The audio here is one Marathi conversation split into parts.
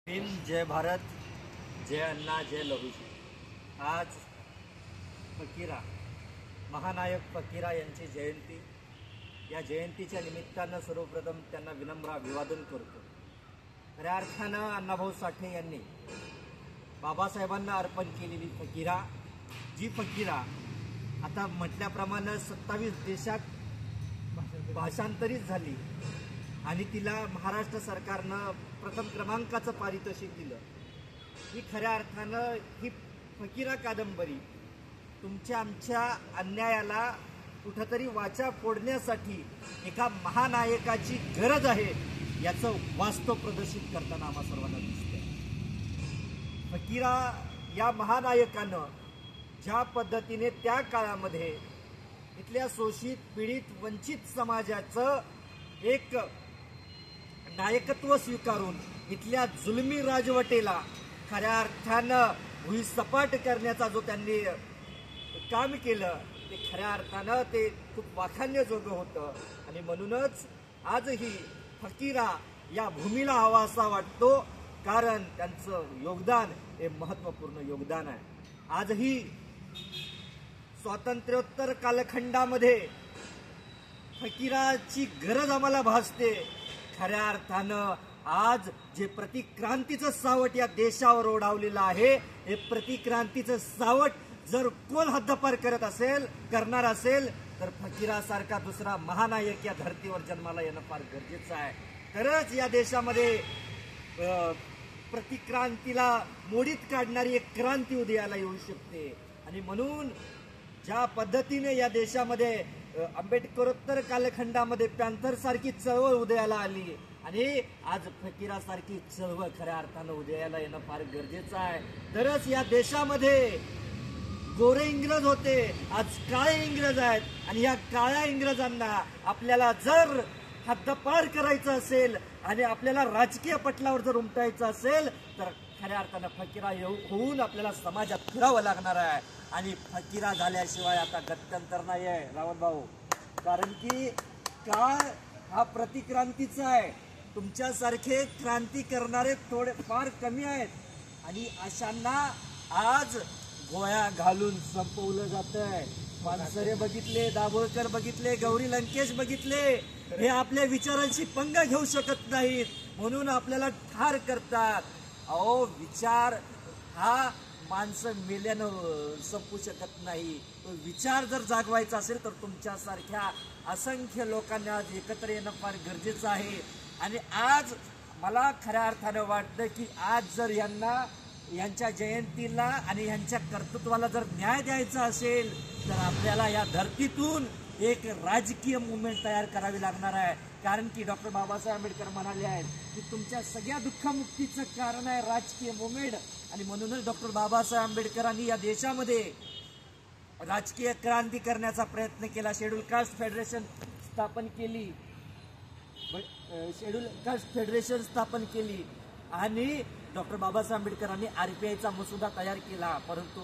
भीम जय भारत, जय अण्णा, जय लहूजी। आज फकीरा, महानायक फकीरा यांची जयंती। या जयंतीच्या निमित्तानं सर्वप्रथम त्यांना विनम्र अभिवादन करतो। खऱ्या अर्थानं अण्णाभाऊ साठे यांनी बाबासाहेबांना अर्पण केलेली फकीरा, जी फकीरा आता म्हटल्याप्रमाणे 27 देशात भाषांतरित झाली आणि तिला महाराष्ट्र सरकारनं प्रथम क्रमांकाचं पारितोषिक दिलं। ही खऱ्या अर्थानं ही फकीरा कादंबरी तुमच्या आमच्या अन्यायाला कुठंतरी वाचा फोडण्यासाठी एका महानायकाची गरज आहे याचं वास्तव प्रदर्शित करताना आम्हा सर्वांना दिसतंय। फकीरा या महानायकानं ज्या पद्धतीने त्या काळामध्ये इथल्या शोषित, पीडित, वंचित समाजाचं एक नायकत्व स्वीकारून इथल्या जुलमी राजवटेला खऱ्या अर्थानं भुईसपाट करण्याचा जो त्यांनी काम केलं ते खऱ्या अर्थानं ते खूप वाखाणण्याजोगं होतं। आणि म्हणूनच आजही फकीरा या भूमीला हवासा वाटतो, कारण त्यांचं योगदान हे महत्त्वपूर्ण योगदान आहे। आजही स्वातंत्र्योत्तर कालखंडामध्ये फकीराची गरज आम्हाला भासते। खऱ्या अर्थानं आज जे प्रतिक्रांतीचं सावट या देशावर ओढावलेलं आहे, हे प्रतिक्रांतीचं सावट जर कोण हद्दपार करणार असेल तर फकीरासारखा दुसरा महानायक या धर्तीवर जन्माला येणं फार गरजेचं आहे। तरच या देशामध्ये प्रतिक्रांतीला मोडीत काढणारी एक क्रांती उदयाला येऊ शकते। आणि म्हणून ज्या पद्धतीने या देशामध्ये आंबेडकरोत्तर कालखंडामध्ये पॅन्थर सारखी चळवळ उदयाला आली आणि आज फकीरासारखी चळवळ खऱ्या अर्थानं उदयाला येणं फार गरजेचं आहे। तरच या देशामध्ये गोरे इंग्रज होते, आज काळे इंग्रज आहेत आणि या काळ्या इंग्रजांना आपल्याला जर हद्दपार करायचं असेल आणि आपल्याला राजकीय पटलावर जर उमटायचं असेल तर खऱ्या अर्थानं फकीरा होऊन आपल्याला समाजात फिरावं लागणार आहे। आणि फकीरा झाल्याशिवाय आता गत्यंतर नाही आहे रावण भाऊ, कारण की काळ हा प्रतिक्रांतीचा आहे। तुमच्यासारखे क्रांती करणारे थोडे फार कमी आहेत आणि अशांना आज गोळ्या घालून संपवलं जातंय। पानसरे बघितले, दाभोळकर बघितले, गौरी लंकेश बघितले, हे आपल्या विचारांशी पंगा घेऊ शकत नाहीत म्हणून आपल्याला ठार करतात। अहो, विचार हा माणसं मेल्यानं संपू शकत नाही। तो विचार जर जागवायचा असेल तर तुमच्यासारख्या असंख्य लोकांना आज एकत्र येणं फार गरजेचं आहे। आणि आज मला खऱ्या अर्थानं वाटतं की आज जर यांच्या जयंतीला आणि यांच्या कर्तृत्वाला जर न्याय द्यायचा असेल तर आपल्याला या धर्तीतून एक राजकीय मुवमेंट तयार करावी लागणार आहे। कारण की डॉक्टर बाबासाहेब आंबेडकर म्हणाले आहेत की तुमच्या सगळ्या दुःखमुक्तीचं कारण आहे राजकीय मुवमेंट। आणि म्हणूनच डॉक्टर बाबासाहेब आंबेडकरांनी या देशामध्ये राजकीय क्रांती करण्याचा प्रयत्न केला। शेड्यूल कास्ट फेडरेशन स्थापन केली आणि डॉक्टर बाबासाहेब आंबेडकरांनी RPIचा मसुदा तयार केला। परंतु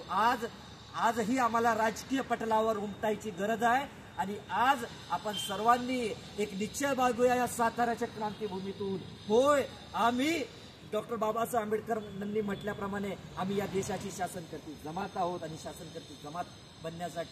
आजही आम्हाला राजकीय पटलावर उमटायची गरज आहे आणि आज आपण सर्वांनी एक निश्चय बाळगूया या साताऱ्याच्या क्रांतीभूमीतून। होय, आम्ही डॉक्टर बाबासाहेब आंबेडकरांनी म्हटल्याप्रमाणे आम्ही या देशाची शासनकर्ती जमात आहोत आणि शासनकर्ती जमात बनण्यासाठी